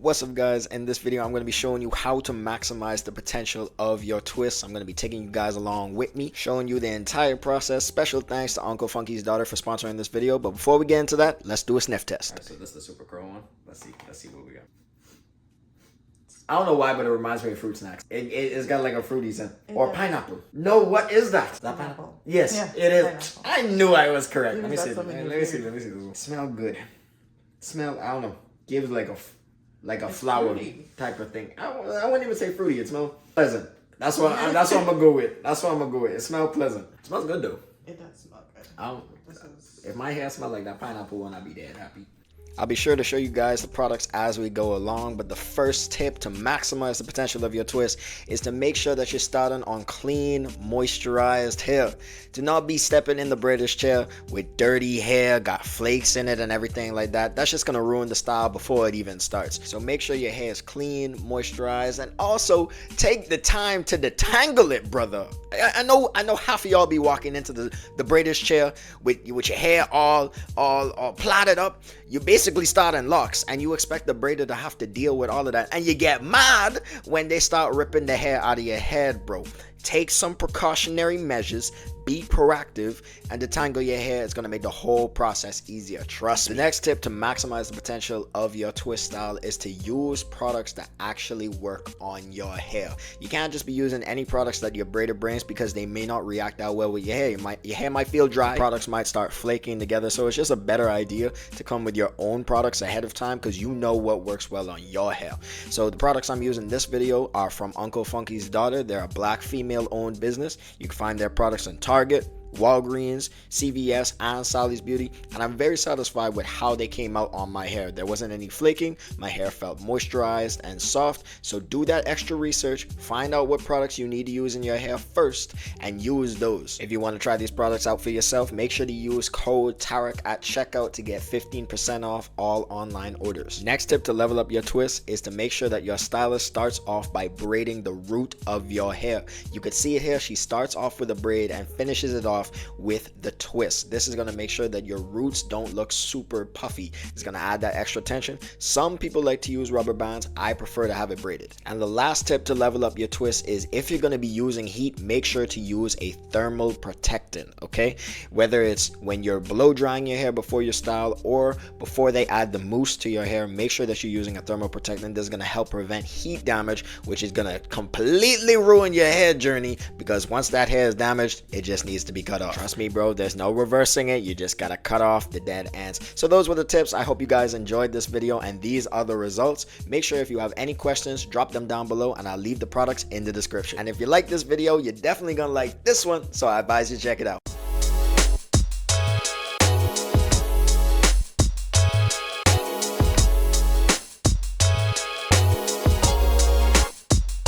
What's up, guys? In this video I'm going to be showing you how to maximize the potential of your twists. I'm going to be taking you guys along with me, showing you the entire process. Special thanks to Uncle Funky's daughter for sponsoring this video. But before we get into that, let's do a sniff test. Alright, so this is the super curl one. Let's see what we got. I don't know why, but it reminds me of fruit snacks. It's got like a fruity scent. Or pineapple. No, what is that? Is that pineapple? Yes, yeah, it is. Pineapple. I knew I was correct. Let me see. Let me see. Smell good. Smell, I don't know. Gives like a flower fruity type of thing. I wouldn't even say fruity. It smells pleasant. That's what I'm gonna go with. It smells pleasant. It smells good though. It does smell good. If my hair smelled like that pineapple one, I'd be dead happy. I'll be sure to show you guys the products as we go along, but the first tip to maximize the potential of your twist is to make sure that you're starting on clean, moisturized hair. Do not be stepping in the British chair with dirty hair, got flakes in it and everything like that. That's just gonna ruin the style before it even starts. So make sure your hair is clean, moisturized, and also take the time to detangle it, brother. I know half of y'all be walking into the British chair with your hair all plaited up. You basically start in locks and you expect the braider to have to deal with all of that, and you get mad when they start ripping the hair out of your head, bro. Take some precautionary measures, be proactive, and detangle your hair. It's going to make the whole process easier. Trust me. The next tip to maximize the potential of your twist style is to use products that actually work on your hair. You can't just be using any products that your braider brings because they may not react that well with your hair. Your hair might feel dry. Products might start flaking together. So it's just a better idea to come with your own products ahead of time because you know what works well on your hair. So the products I'm using in this video are from Uncle Funky's daughter. They're a black female owned business. You can find their products in Target, Walgreens, CVS, and Sally's Beauty, and I'm very satisfied with how they came out on my hair. There wasn't any flaking. My hair felt moisturized and soft. So do that extra research, find out what products you need to use in your hair first, and use those. If you want to try these products out for yourself, make sure to use code TAREK at checkout to get 15% off all online orders. Next tip to level up your twist is to make sure that your stylist starts off by braiding the root of your hair. You could see it here. She starts off with a braid and finishes it off with the twist. This is going to make sure that your roots don't look super puffy. It's going to add that extra tension. Some people like to use rubber bands. I prefer to have it braided. And the last tip to level up your twist is if you're going to be using heat, make sure to use a thermal protectant, okay? Whether it's when you're blow drying your hair before your style or before they add the mousse to your hair, make sure that you're using a thermal protectant. This is going to help prevent heat damage, which is going to completely ruin your hair journey, because once that hair is damaged, it just needs to be cut off. Trust me, bro, there's no reversing it. You just gotta cut off the dead ends. So those were the tips. I hope you guys enjoyed this video, and these are the results. Make sure if you have any questions, drop them down below, and I'll leave the products in the description. And if you like this video, you're definitely gonna like this one, so I advise you check it out.